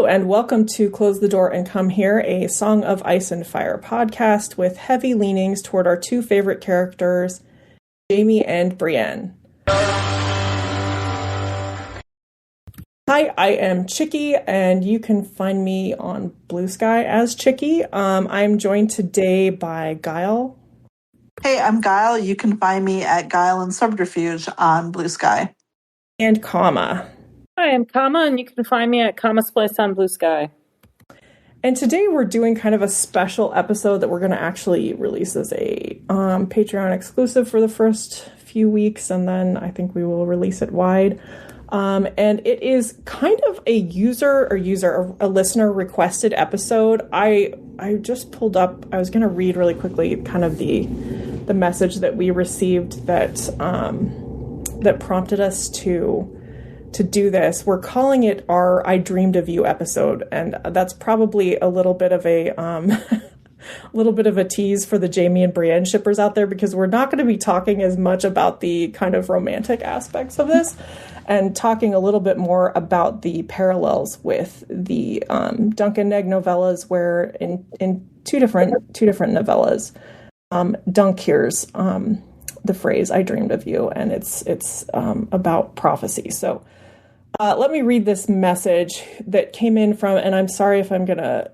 Hello, and welcome to Close the Door and Come Here, a Song of Ice and Fire podcast with heavy leanings toward our two favorite characters, Jaime and Brienne. Hi, I am Chicky, and you can find me on Blue Sky as Chicky. I'm joined today by Guile. Hey, I'm Guile. You can find me at Guile and Subterfuge on Blue Sky. And Kama. Hi, I'm Kama, and you can find me at Kama's Place on Blue Sky. And today we're doing kind of a special episode that we're going to actually release as a Patreon exclusive for the first few weeks, and then I think we will release it wide. And it is kind of a listener requested episode. I just pulled up, I was going to read really quickly kind of the message that we received that prompted us to do this. We're calling it our I Dreamed of You episode, and that's probably a little bit of a tease for the Jaime and Brienne shippers out there, because we're not going to be talking as much about the kind of romantic aspects of this and talking a little bit more about the parallels with the Dunk and Neg novellas, where in two different novellas, Dunk hears the phrase "I dreamed of you," and it's about prophecy. So let me read this message that came in from, and I'm sorry if I'm going to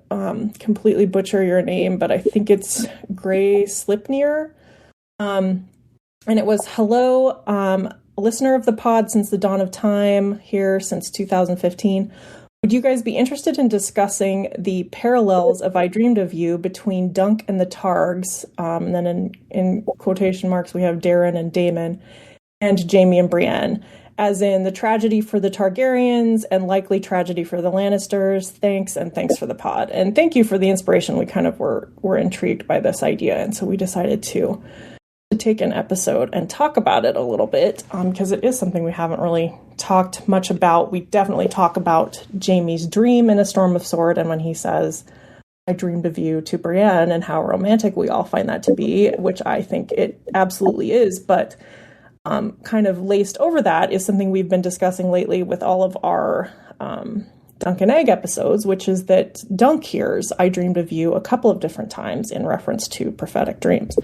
completely butcher your name, but I think it's Gray Slipnir. And it was, hello, listener of the pod since the dawn of time, here since 2015. Would you guys be interested in discussing the parallels of I Dreamed of You between Dunk and the Targs, and then in quotation marks we have Daeron and Daemon, and Jaime and Brienne, as in the tragedy for the Targaryens and likely tragedy for the Lannisters? Thanks for the pod. And thank you for the inspiration. We kind of were intrigued by this idea, and so we decided to take an episode and talk about it a little bit, because it is something we haven't really talked much about. We definitely talk about Jaime's dream in A Storm of Sword, and when he says, "I dreamed of you" to Brienne, and how romantic we all find that to be, which I think it absolutely is, but kind of laced over that is something we've been discussing lately with all of our Dunk and Egg episodes, which is that Dunk hears "I dreamed of you" a couple of different times in reference to prophetic dreams.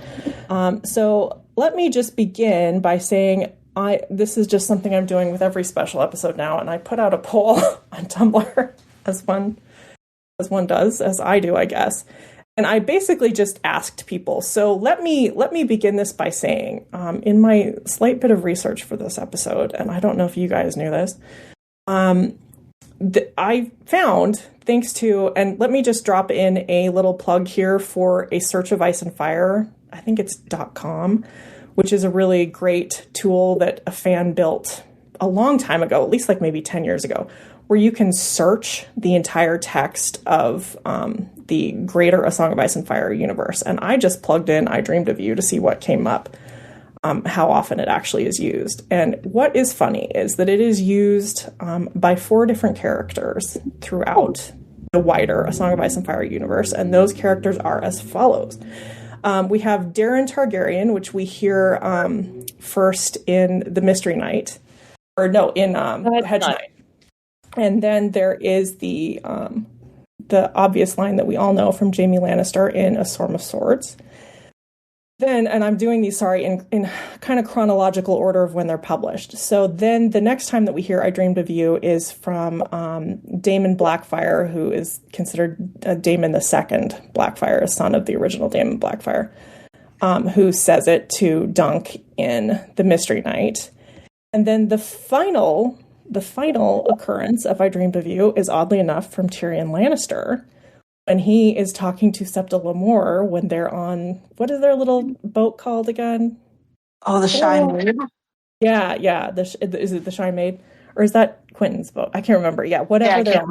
So let me just begin by saying this is just something I'm doing with every special episode now, and I put out a poll on Tumblr, as one does, as I do, I guess. And I basically just asked people. So let me begin this by saying, in my slight bit of research for this episode, and I don't know if you guys knew this, I found, thanks to, and let me just drop in a little plug here for A Search of Ice and Fire. I think it's .com, which is a really great tool that a fan built a long time ago, at least like maybe 10 years ago, where you can search the entire text of the greater A Song of Ice and Fire universe. And I just plugged in "I Dreamed of You" to see what came up, how often it actually is used. And what is funny is that it is used by 4 different characters throughout the wider A Song of Ice and Fire universe. And those characters are as follows. We have Daeron Targaryen, which we hear first in The Mystery Knight, in Hedge Knight. And then there is the obvious line that we all know from Jaime Lannister in A Storm of Swords. Then, and I'm doing these, in kind of chronological order of when they're published. So then the next time that we hear "I Dreamed of You" is from Daemon Blackfyre, who is considered Daemon the Second Blackfyre, a son of the original Daemon Blackfyre, who says it to Dunk in The Mystery Knight. And then the final occurrence of "I Dreamed of You" is, oddly enough, from Tyrion Lannister, when he is talking to Septa Lemore when they're on, what is their little boat called again? Oh, the Shy Maid? Yeah. Is it the Shy Maid? Or is that Quentin's boat? I can't remember. Yeah, whatever. Yeah, I can't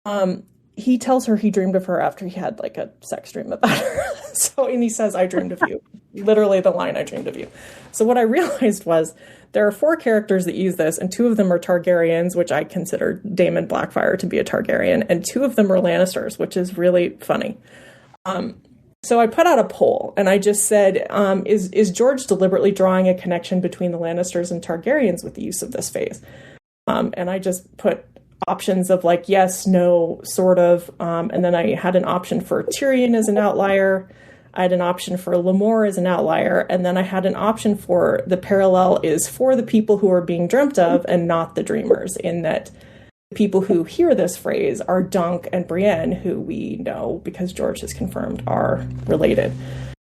remember. He tells her he dreamed of her after he had like a sex dream about her. And he says, "I dreamed of you." Literally the line, "I dreamed of you." So what I realized was there are 4 characters that use this, and 2 of them are Targaryens, which I consider Daemon Blackfyre to be a Targaryen, and 2 of them are Lannisters, which is really funny. So I put out a poll, and I just said, is George deliberately drawing a connection between the Lannisters and Targaryens with the use of this phrase? And I just put options of like yes, no, sort of, and then I had an option for Tyrion as an outlier. I had an option for Lemore as an outlier, and then I had an option for the parallel is for the people who are being dreamt of and not the dreamers, in that the people who hear this phrase are Dunk and Brienne, who we know, because George has confirmed, are related.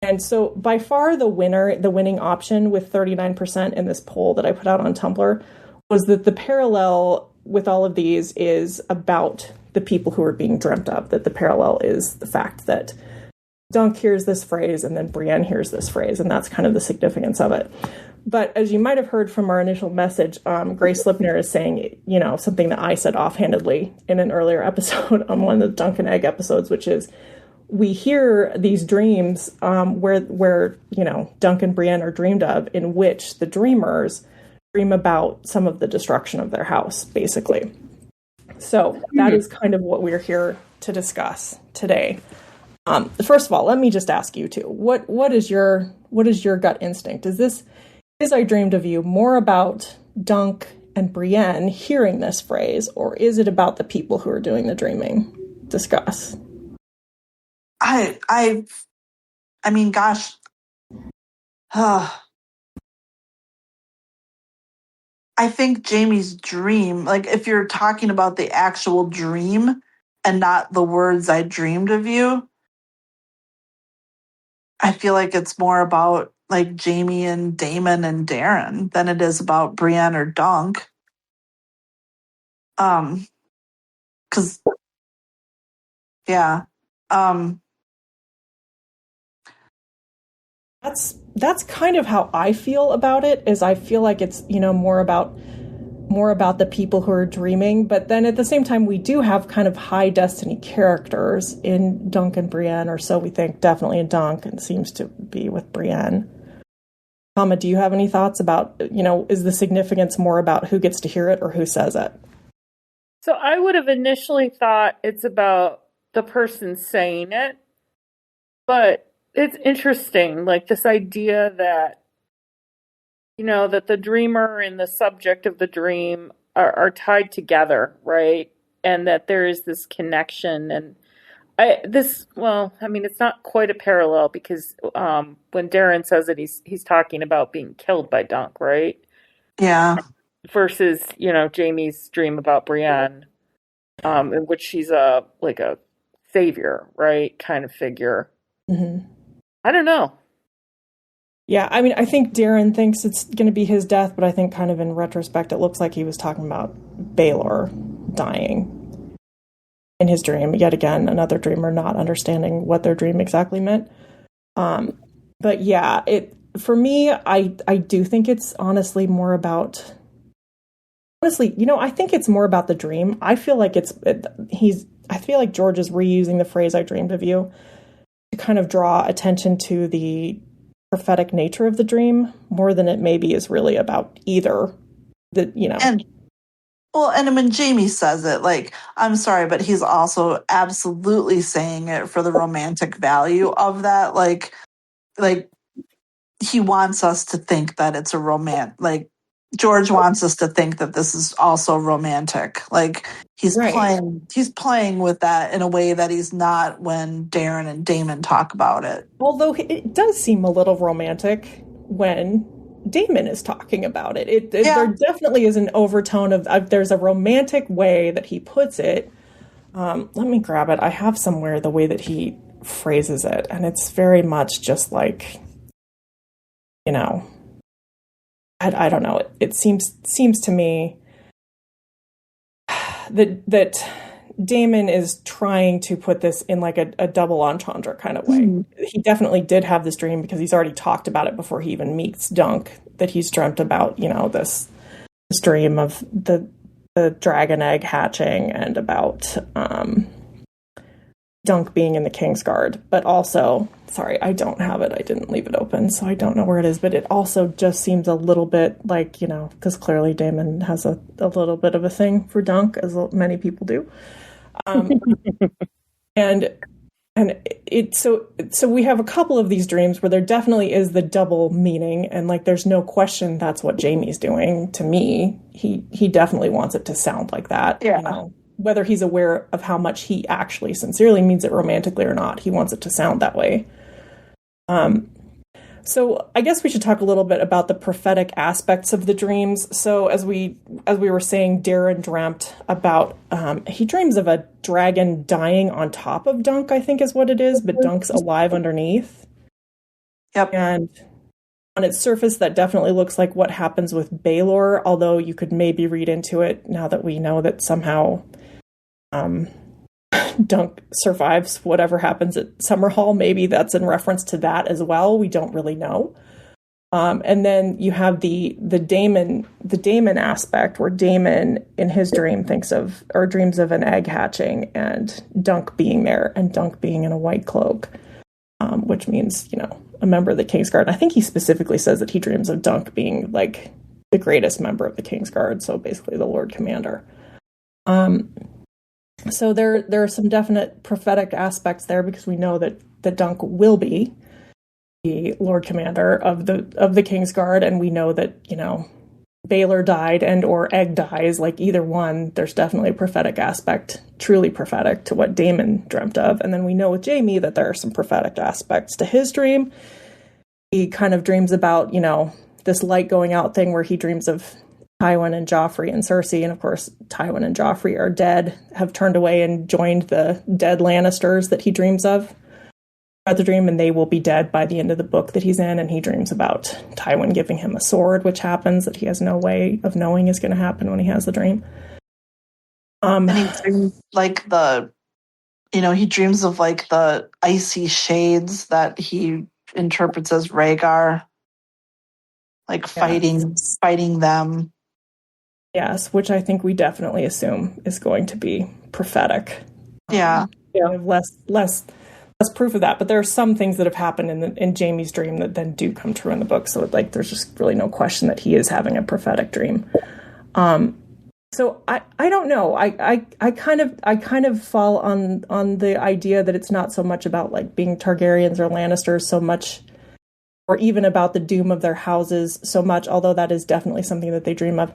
And so by far the winning option with 39% in this poll that I put out on Tumblr was that the parallel with all of these is about the people who are being dreamt of, that the parallel is the fact that Dunk hears this phrase and then Brienne hears this phrase, and that's kind of the significance of it. But as you might have heard from our initial message, Grace Lipner is saying, something that I said offhandedly in an earlier episode on one of the Dunk and Egg episodes, which is we hear these dreams where Dunk and Brienne are dreamed of, in which the dreamers dream about some of the destruction of their house, basically. So that is kind of what we're here to discuss today. First of all, let me just ask you two, what is your gut instinct? Is I Dreamed of You more about Dunk and Brienne hearing this phrase, or is it about the people who are doing the dreaming? Discuss. I mean, gosh. I think Jaime's dream, like if you're talking about the actual dream and not the words I dreamed of you, I feel like it's more about like Jaime and Daemon and Darren than it is about Brienne or Dunk. Cause yeah. That's kind of how I feel about it, is I feel like it's, more about the people who are dreaming, but then at the same time we do have kind of high destiny characters in Dunk and Brienne, or so we think, definitely in Dunk, and seems to be with Brienne. Kama, do you have any thoughts about, is the significance more about who gets to hear it or who says it? So I would have initially thought it's about the person saying it, but it's interesting, like this idea that, that the dreamer and the subject of the dream are tied together, right? And that there is this connection. And it's not quite a parallel, because when Darren says it, he's talking about being killed by Dunk, right? Yeah. Versus, Jaime's dream about Brienne, in which she's a savior, right? Kind of figure. Mm-hmm. I don't know. Yeah, I mean, I think Darren thinks it's going to be his death, but I think kind of in retrospect, it looks like he was talking about Baelor dying in his dream. Yet again, another dreamer not understanding what their dream exactly meant. But yeah, for me, I do think it's honestly more about... Honestly, I think it's more about the dream. I feel like I feel like George is reusing the phrase "I dreamed of you" to kind of draw attention to the prophetic nature of the dream more than it maybe is really about either. And I mean, Jaime says it, like, I'm sorry, but he's also absolutely saying it for the romantic value of that. Like he wants us to think that it's a George wants us to think that this is also romantic. Like he's right. playing with that in a way that he's not when Darren and Daemon talk about it. Although it does seem a little romantic when Daemon is talking about it. There definitely is an overtone of there's a romantic way that he puts it. Let me grab it. I have somewhere the way that he phrases it, and it's very much just like, I don't know. It seems to me that Daemon is trying to put this in like a double entendre kind of way. Mm-hmm. He definitely did have this dream because he's already talked about it before he even meets Dunk, that he's dreamt about, this dream of the dragon egg hatching and about Dunk being in the Kingsguard. But also, sorry, I don't have it. I didn't leave it open, so I don't know where it is. But it also just seems a little bit like, because clearly Daemon has a little bit of a thing for Dunk, as many people do. And And so we have a couple of these dreams where there definitely is the double meaning, and like there's no question that's what Jamie's doing. To me, he definitely wants it to sound like that. Yeah. You know, whether he's aware of how much he actually sincerely means it romantically or not, he wants it to sound that way. So I guess we should talk a little bit about the prophetic aspects of the dreams. So as we were saying, Darren dreamt about, he dreams of a dragon dying on top of Dunk, I think is what it is, but Dunk's alive underneath. Yep. And on its surface, that definitely looks like what happens with Baelor, although you could maybe read into it now that we know that somehow Dunk survives whatever happens at Summerhall. Maybe that's in reference to that as well. We don't really know. And then you have the Daemon aspect, where Daemon in his dream dreams of an egg hatching and Dunk being there, and Dunk being in a white cloak, which means, you know, a member of the Kingsguard. I think he specifically says that he dreams of Dunk being like the greatest member of the Kingsguard, so basically the Lord Commander. So there are some definite prophetic aspects there, because we know that Dunk will be the Lord Commander of the Kingsguard, and we know that, you know, Baelor died and or Egg dies, like either one, there's definitely a prophetic aspect, truly prophetic, to what Daemon dreamt of. And then we know with Jaime that there are some prophetic aspects to his dream. He kind of dreams about, you know, this light going out thing, where he dreams of Tywin and Joffrey and Cersei, and of course Tywin and Joffrey are dead, have turned away and joined the dead Lannisters that he dreams of throughout the dream, and they will be dead by the end of the book that he's in. And he dreams about Tywin giving him a sword, which happens, that he has no way of knowing is going to happen when he has the dream. And he dreams like he dreams of like the icy shades that he interprets as Rhaegar, like fighting them. Yes, which I think we definitely assume is going to be prophetic. Yeah. Less proof of that, but there are some things that have happened in Jaime's dream that then do come true in the book. So like, there's just really no question that he is having a prophetic dream. So I don't know. I kind of fall on the idea that it's not so much about like being Targaryens or Lannisters so much, or even about the doom of their houses so much, although that is definitely something that they dream of.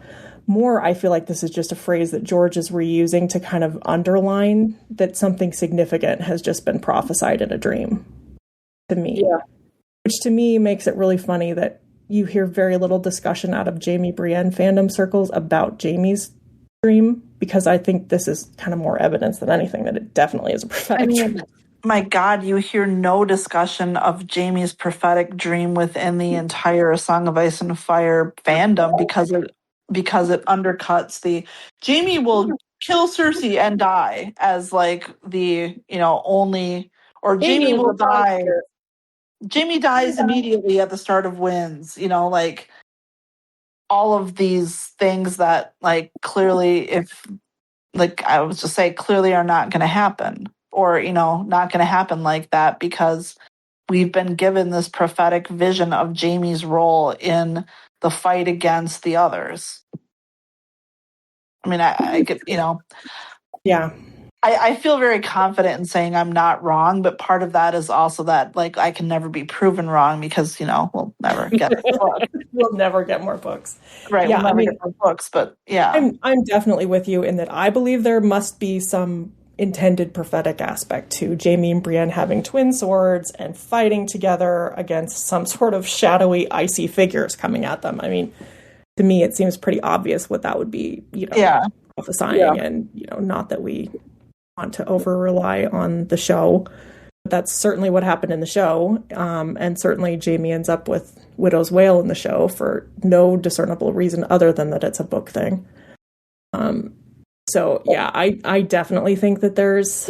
More, I feel like this is just a phrase that George is reusing to kind of underline that something significant has just been prophesied in a dream, to me. Yeah. Which to me makes it really funny that you hear very little discussion out of Jaime Brienne fandom circles about Jaime's dream, because I think this is kind of more evidence than anything that it definitely is a prophetic dream. My God, you hear no discussion of Jaime's prophetic dream within the entire Song of Ice and Fire fandom, because it undercuts the Jaime will kill Cersei and die as like the, you know, only, or Jaime will die. Jaime dies immediately at the start of Winds, you know, like all of these things that like clearly, if like I would just say clearly are not going to happen, or, you know, not going to happen like that, because we've been given this prophetic vision of Jaime's role in the fight against the others. I mean, I get, you know, yeah. I feel very confident in saying I'm not wrong, but part of that is also that like I can never be proven wrong, because, you know, we'll never get we'll never get more books. Right. Yeah, we'll never get more books, but yeah. I'm definitely with you in that I believe there must be some intended prophetic aspect to Jaime and Brienne having twin swords and fighting together against some sort of shadowy, icy figures coming at them. I mean, to me, it seems pretty obvious what that would be, you know, prophesying, and, you know, not that we want to over rely on the show. But that's certainly what happened in the show. And certainly Jaime ends up with Widow's Wail in the show for no discernible reason other than that it's a book thing. So yeah, I definitely think that there's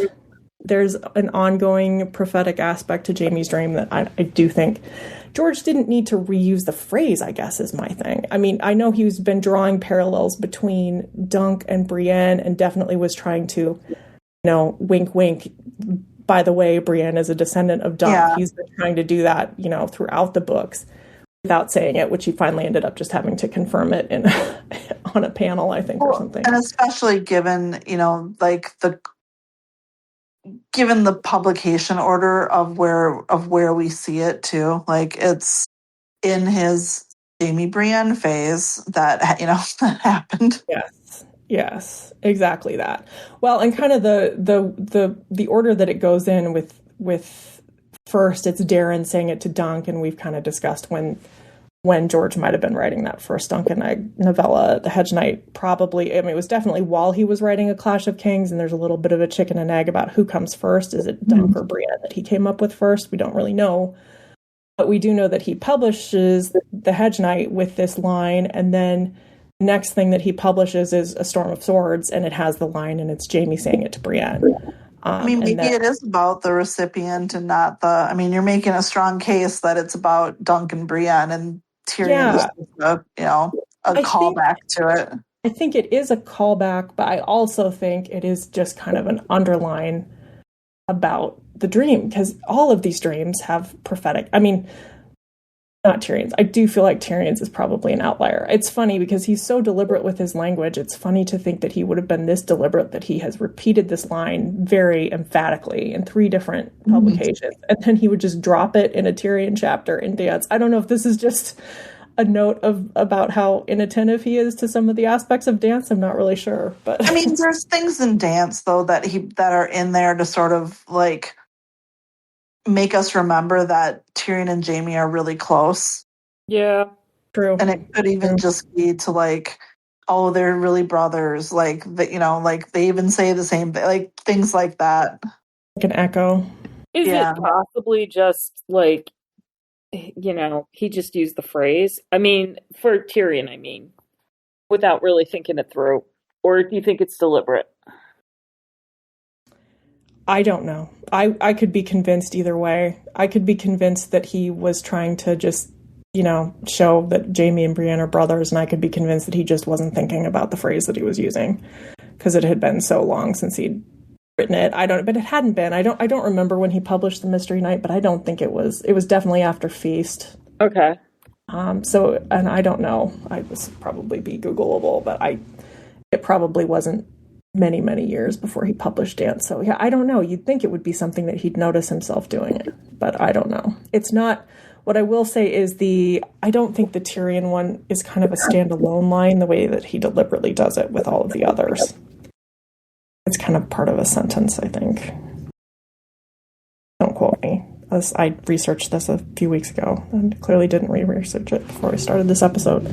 an ongoing prophetic aspect to Jaime's dream that I do think George didn't need to reuse the phrase, I guess, is my thing. I mean, I know he's been drawing parallels between Dunk and Brienne, and definitely was trying to, you know, wink, wink. By the way, Brienne is a descendant of Dunk. Yeah. He's been trying to do that, you know, throughout the books without saying it, which he finally ended up just having to confirm it in on a panel, I think, or something. And especially given, you know, like given the publication order of where we see it too, like it's in his Jaime Brienne phase that that happened. Yes, exactly that. Well, and kind of the order that it goes in with first, it's Darren saying it to Dunk, and we've kind of discussed when George might have been writing that first Dunk and Egg novella, The Hedge Knight. Probably, I mean, it was definitely while he was writing A Clash of Kings, and there's a little bit of a chicken and egg about who comes first. Is it Dunk or Brienne that he came up with first? We don't really know. But we do know that he publishes The Hedge Knight with this line, and then the next thing that he publishes is A Storm of Swords, and it has the line, and it's Jaime saying it to Brienne. I mean, maybe it is about the recipient and not the. I mean, you're making a strong case that it's about Dunk and Brienne, and Tyrion is a callback to it. I think it is a callback, but I also think it is just kind of an underline about the dream, because all of these dreams have prophetic. I mean, not Tyrion's. I do feel like Tyrion's is probably an outlier. It's funny because he's so deliberate with his language. It's funny to think that he would have been this deliberate, that he has repeated this line very emphatically in 3 different publications. And then he would just drop it in a Tyrion chapter in Dance. I don't know if this is just a note about how inattentive he is to some of the aspects of Dance. I'm not really sure. But I mean, there's things in Dance, though, that are in there to sort of like make us remember that Tyrion and Jaime are really close. Yeah, true. And it could even just be to like, oh, they're really brothers. Like that, like they even say the same thing, like things like that. Like an echo. Is it possibly just like, he just used the phrase? I mean, for Tyrion, without really thinking it through, or do you think it's deliberate? I don't know. I could be convinced either way. I could be convinced that he was trying to just, show that Jaime and Brienne are brothers, and I could be convinced that he just wasn't thinking about the phrase that he was using because it had been so long since he'd written it. But it hadn't been. I don't remember when he published The Mystery Knight, but I don't think it was. It was definitely after Feast. Okay. So, and I don't know. This would probably be Googleable, but it probably wasn't many years before he published Dance. So yeah, I don't know. You'd think it would be something that he'd notice himself doing it, but I don't know. It's not. What I will say is I don't think the Tyrion one is kind of a standalone line the way that he deliberately does it with all of the others. It's kind of part of a sentence, I think. Don't quote me. I researched this a few weeks ago and clearly didn't re-research it before we started this episode.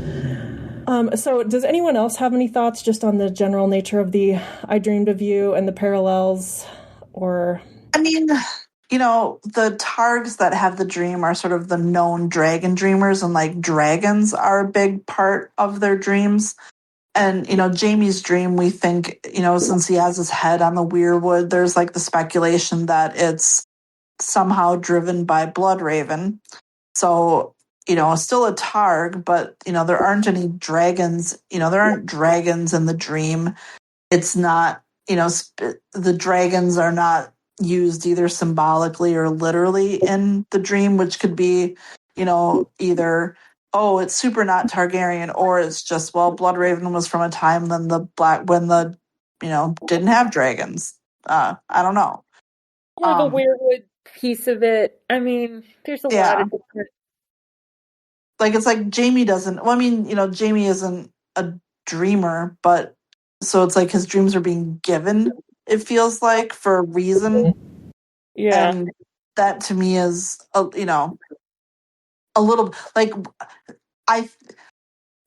So does anyone else have any thoughts just on the general nature of the I Dreamed of You and the parallels? Or I mean, the Targs that have the dream are sort of the known dragon dreamers, and like dragons are a big part of their dreams. And, Jaime's dream, we think, since he has his head on the weirwood, there's like the speculation that it's somehow driven by Bloodraven. So, still a Targ, but, there aren't any dragons, there aren't dragons in the dream. It's not, the dragons are not used either symbolically or literally in the dream, which could be, either, oh, it's super not Targaryen, or it's just, well, Bloodraven was from a time when didn't have dragons. I don't know. Or the weirwood piece of it. I mean, there's a lot of different. Like, it's like Jaime doesn't, Jaime isn't a dreamer, but so it's like his dreams are being given, it feels like, for a reason. Yeah. And that to me is, a little, like, I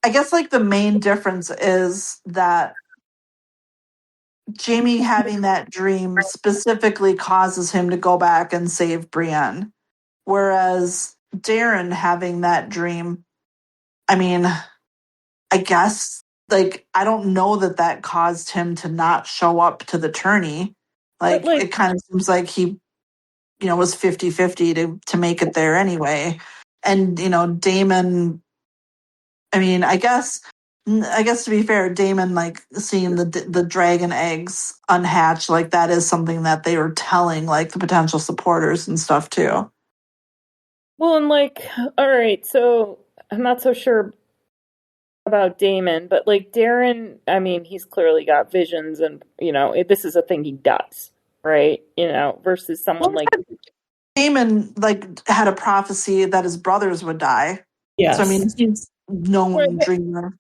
guess, like, the main difference is that Jaime having that dream specifically causes him to go back and save Brienne. Whereas Darren having that dream, I guess, like, I don't know that caused him to not show up to the tourney. Like it kind of seems like he, was 50-50 to make it there anyway. And, Daemon, I guess to be fair, Daemon, like, seeing the dragon eggs unhatch, like, that is something that they were telling, like, the potential supporters and stuff too. Well, and like, all right, so I'm not so sure about Daemon, but like Darren, he's clearly got visions, and this is a thing he does. right? You know, versus someone like Damon had a prophecy that his brothers would die. Yes. So I mean, he's known Right. dreamer.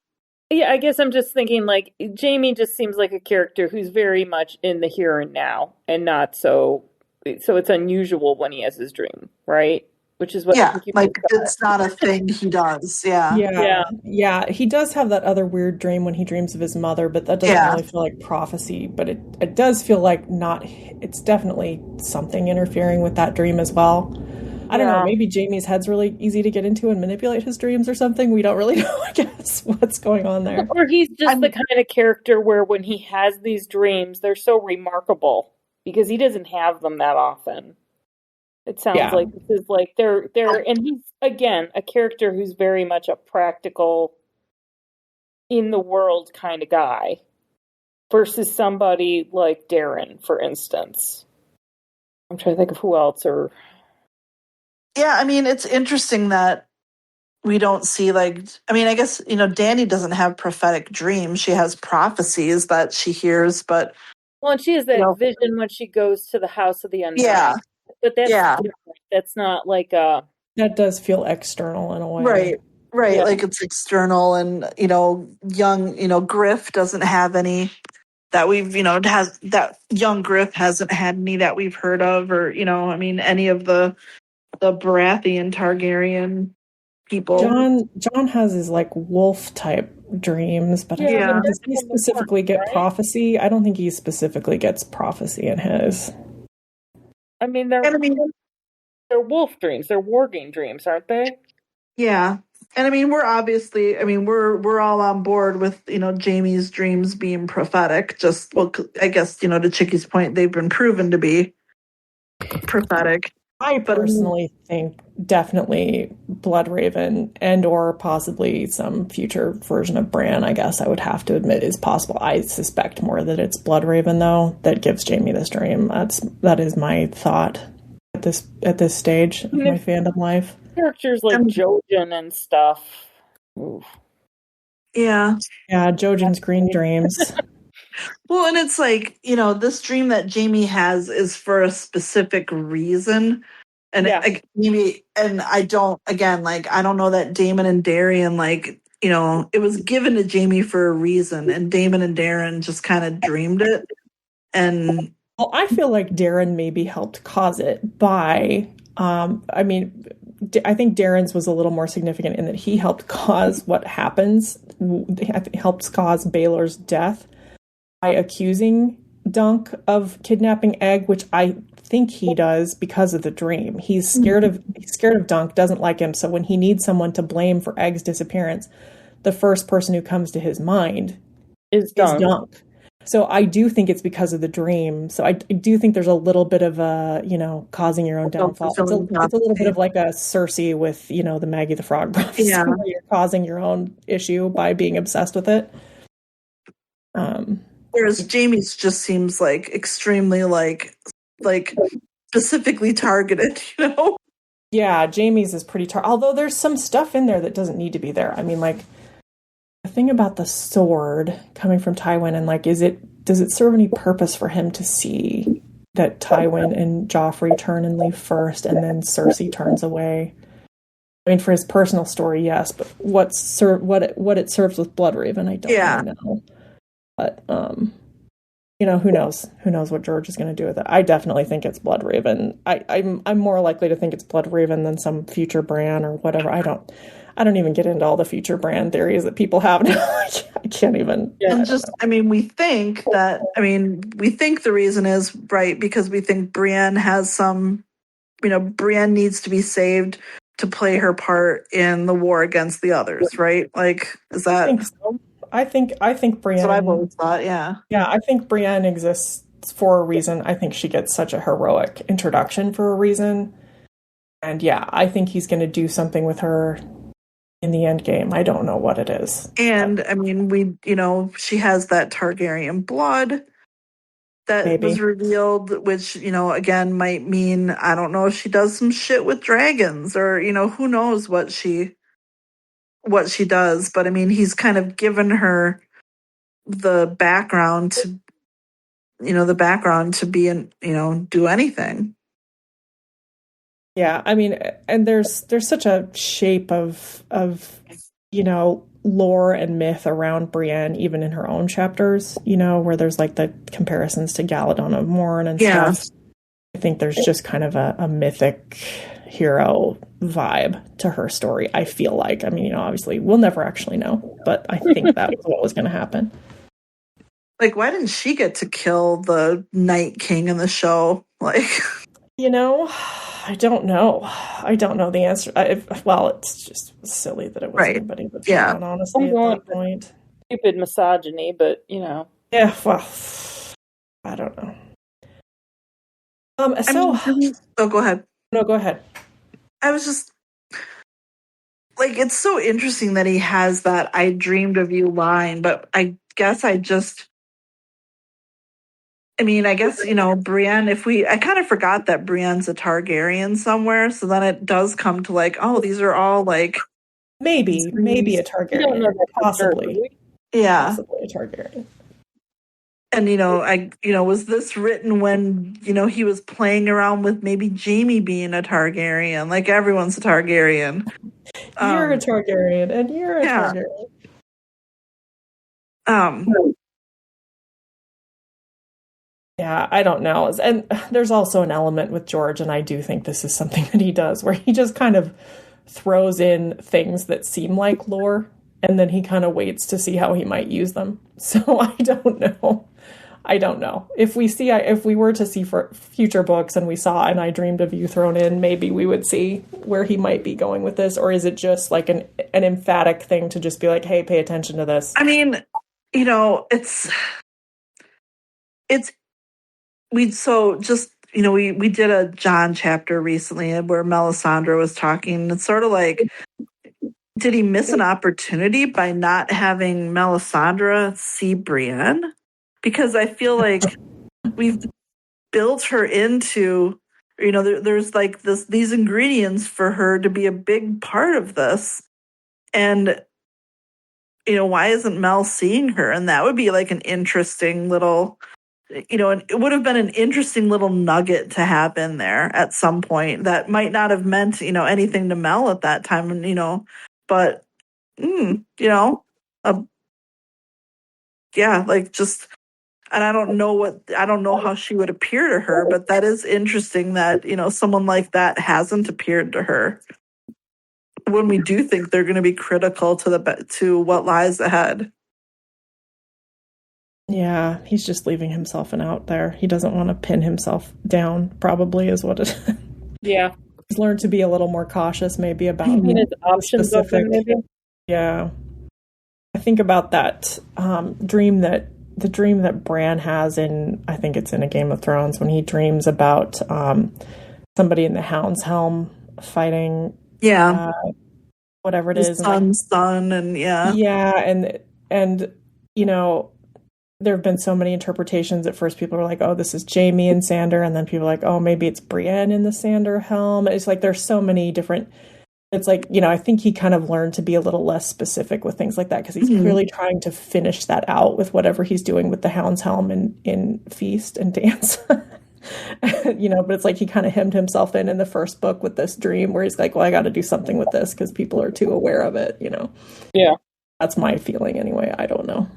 Yeah, I guess I'm just thinking like Jamie just seems like a character who's very much in the here and now and not so it's unusual when he has his dream, right? Which is what I Yeah, think you like just said. it's not a thing he does. Yeah. Yeah. He does have that other weird dream when he dreams of his mother, but that doesn't Yeah. really feel like prophecy. But it does feel like it's definitely something interfering with that dream as well. I don't know, maybe Jamie's head's really easy to get into and manipulate his dreams or something. We don't really know, I guess, what's going on there. Or he's just the kind of character where when he has these dreams, they're so remarkable because he doesn't have them that often. It sounds like this is like they're and he's again a character who's very much a practical in the world kind of guy versus somebody like Darren, for instance. I'm trying to think of who else or Yeah, I mean, it's interesting that we don't see I guess, Dani doesn't have prophetic dreams. She has prophecies that she hears, but well, and she has that vision when she goes to the house of the undying. Yeah. But that's different. That's not like a that does feel external in a way. Right. Yeah. Like it's external and, young, Griff doesn't have any that we've, that young Griff hasn't had any that we've heard of or, any of the Baratheon Targaryen people. John has his like wolf type dreams, but does he specifically get prophecy? I don't think he specifically gets prophecy in his. I mean, they're wolf dreams. They're warging dreams, aren't they? Yeah. And I mean, we're obviously, we're all on board with, Jamie's dreams being prophetic. Just, well, I guess, to Chicky's point, they've been proven to be prophetic. I personally think definitely Bloodraven and or possibly some future version of Bran, I guess I would have to admit is possible. I suspect more that it's Bloodraven though that gives Jamie this dream. That is my thought at this stage of my fandom life. Characters like Jojen and stuff. Oof. Yeah. Yeah, Jojen's green dreams. Well, and it's like, this dream that Jamie has is for a specific reason. And I don't know that Daemon and Darren, it was given to Jamie for a reason, and Daemon and Darren just kind of dreamed it. And well, I feel like Darren maybe helped cause it by, I think Darren's was a little more significant in that he helped cause what happens, helps cause Baelor's death by accusing Dunk of kidnapping Egg, which I think he does because of the dream. He's scared of Dunk, doesn't like him, so when he needs someone to blame for Egg's disappearance, the first person who comes to his mind is Dunk. So I do think it's because of the dream. So I do think there's a little bit of a, causing your own downfall. It's a little bit of like a Cersei with, the Maggie the Frog prophecy, where you're causing your own issue by being obsessed with it. Whereas Jamie's just seems like extremely like specifically targeted, Yeah, Jamie's is pretty although there's some stuff in there that doesn't need to be there. I mean, like the thing about the sword coming from Tywin and like does it serve any purpose for him to see that Tywin and Joffrey turn and leave first and then Cersei turns away? I mean, for his personal story, yes, but what it serves with Bloodraven, I don't really know. But who knows? Who knows what George is going to do with it? I definitely think it's Bloodraven. I'm more likely to think it's Bloodraven than some future Bran or whatever. I don't even get into all the future Bran theories that people have now. I can't even. And we think the reason is right because we think Brienne has some, Brienne needs to be saved to play her part in the war against the others, right? Like, is that? I think so. I think Brienne. That's what I've always thought. Yeah. Yeah, I think Brienne exists for a reason. I think she gets such a heroic introduction for a reason, and yeah, I think he's going to do something with her in the end game. I don't know what it is. And she has that Targaryen blood that was revealed, which, again, might mean, I don't know if she does some shit with dragons or, who knows what she does. But I mean, he's kind of given her the background the background to be do anything. Yeah, I mean, and there's such a shape of lore and myth around Brienne, even in her own chapters, where there's like the comparisons to Galadon of Morn and stuff. I think there's just kind of a mythic hero vibe to her story, I feel like. I mean, obviously we'll never actually know, but I think that was what was going to happen. Like, why didn't she get to kill the Night King in the show? Like, I don't know. I don't know the answer. It's just silly that it was anybody but John, honestly, at that point. Stupid misogyny, but, Yeah, well, I don't know. go ahead. No, go ahead. I was just, like, it's so interesting that he has that "I dreamed of you" line, but I guess Brienne, I kind of forgot that Brienne's a Targaryen somewhere, so then it does come to like, oh, these are all like... Maybe a Targaryen. Possibly. Yeah. Possibly a Targaryen. And, was this written when, he was playing around with maybe Jaime being a Targaryen? Like, everyone's a Targaryen. You're a Targaryen, and you're a Targaryen. Yeah, I don't know. And there's also an element with George, and I do think this is something that he does, where he just kind of throws in things that seem like lore, and then he kind of waits to see how he might use them. So I don't know. If we were to see for future books and we saw "And I Dreamed of You" thrown in, maybe we would see where he might be going with this, or is it just like an emphatic thing to just be like, hey, pay attention to this? I mean, we did a John chapter recently where Melisandre was talking. It's sort of like, did he miss an opportunity by not having Melisandre see Brienne? Because I feel like we've built her into, there's like these ingredients for her to be a big part of this. And, why isn't Mel seeing her? And that would be like an interesting little... and it would have been an interesting little nugget to have in there at some point that might not have meant, anything to Mel at that time, but, and I don't know how she would appear to her, but that is interesting that, someone like that hasn't appeared to her when we do think they're going to be critical to what lies ahead. Yeah, he's just leaving himself an out there. He doesn't want to pin himself down, probably, is what it is. Yeah. He's learned to be a little more cautious, maybe, about his options open, maybe. Yeah. I think about that dream that Bran has in, I think it's in A Game of Thrones, when he dreams about somebody in the Hound's Helm fighting. Yeah. Whatever it is. Son, and yeah. Yeah, and there have been so many interpretations. At first, people are like, oh, this is Jaime and Sandor. And then people are like, oh, maybe it's Brienne in the Sandor helm. It's like there's so many different... It's like, I think he kind of learned to be a little less specific with things like that, because he's clearly trying to finish that out with whatever he's doing with the Hound's Helm in Feast and Dance. But it's like he kind of hemmed himself in the first book with this dream where he's like, well, I got to do something with this because people are too aware of it, Yeah. That's my feeling anyway. I don't know.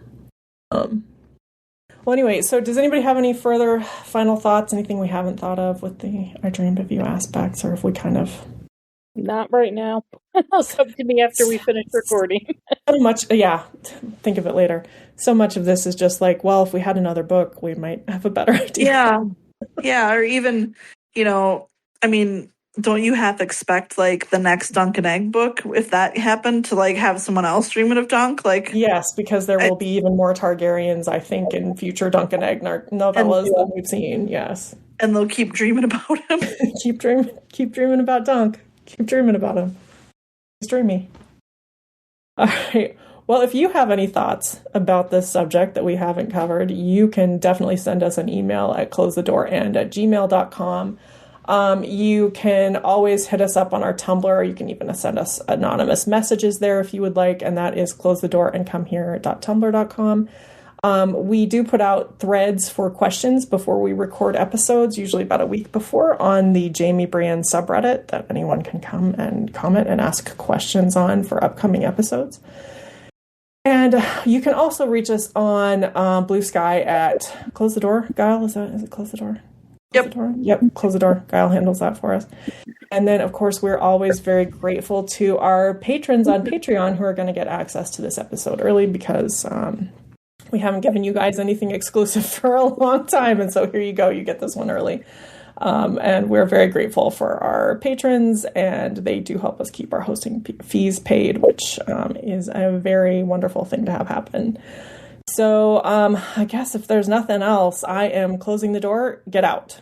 Well, anyway, so does anybody have any further final thoughts? Anything we haven't thought of with the "I Dreamed of You" aspects, or if we kind of... Not right now. It's up to me after we finish recording. So much, yeah, think of it later. So much of this is just like, well, if we had another book, we might have a better idea. Yeah. Yeah, or even, don't you have to expect, like, the next Dunk and Egg book, if that happened, to, like, have someone else dreaming of Dunk? Like, yes, because there will be even more Targaryens, I think, in future Dunk and Egg novellas than we've seen, yes. And they'll keep dreaming about him. keep dreaming about Dunk. Keep dreaming about him. He's dreamy. All right. Well, if you have any thoughts about this subject that we haven't covered, you can definitely send us an email at closethedoorand@gmail.com. You can always hit us up on our Tumblr. You can even send us anonymous messages there if you would like, and that is closethedoorandcomehere.tumblr.com. We do put out threads for questions before we record episodes, usually about a week before, on the Jamie Brienne subreddit that anyone can come and comment and ask questions on for upcoming episodes. And you can also reach us on Blue Sky at Close the Door. Guile, is it Close the Door? Yep. Yep, Close the Door. Guile handles that for us. And then, of course, we're always very grateful to our patrons on Patreon who are going to get access to this episode early because we haven't given you guys anything exclusive for a long time. And so here you go. You get this one early. And we're very grateful for our patrons, and they do help us keep our hosting fees paid, which is a very wonderful thing to have happen. So I guess if there's nothing else, I am closing the door. Get out.